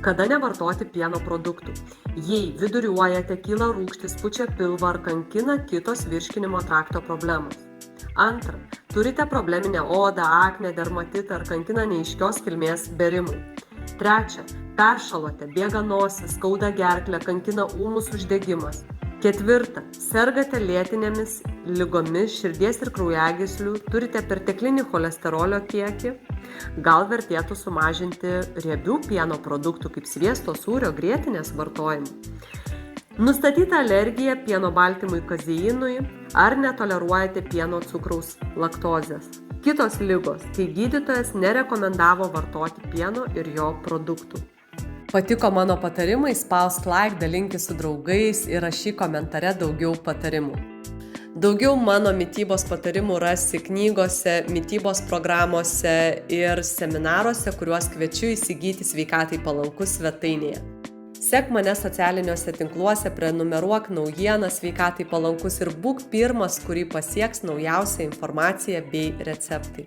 Kada nevartoti pieno produktų? Jei viduriuojate, kyla rūgštis, pučia pilvą ar kankina kitos virškinimo trakto problemos. Antra, turite probleminę odą, aknę, dermatitą ar kankina neaiškios kilmės bėrimai. Trečia, peršalote, bėga nosis, skauda gerklę, kankina ūmus uždegimas. Ketvirta, sergate lėtinėmis ligomis širdies ir kraujagyslių, turite perteklinį cholesterolio kiekį, gal vertėtų sumažinti riebių pieno produktų kaip sviesto, sūrio, grietinės vartojimą. Nustatyta alergija pieno baltymui kazeinui ar netoleruojate pieno cukraus laktozės. Kitos ligos, kai gydytojas nerekomendavo vartoti pieno ir jo produktų. Patiko mano patarimai, spausk like, dalinkis su draugais ir rašyk komentare daugiau patarimų. Daugiau mano mitybos patarimų rasi knygose, mitybos programuose ir seminaruose, kuriuos kviečiu įsigyti Sveikatai palankus svetainėje. Sek mane socialiniuose tinkluose, prenumeruok naujienas Sveikatai palankus ir būk pirmas, kurį pasieks naujausia informacija bei receptai.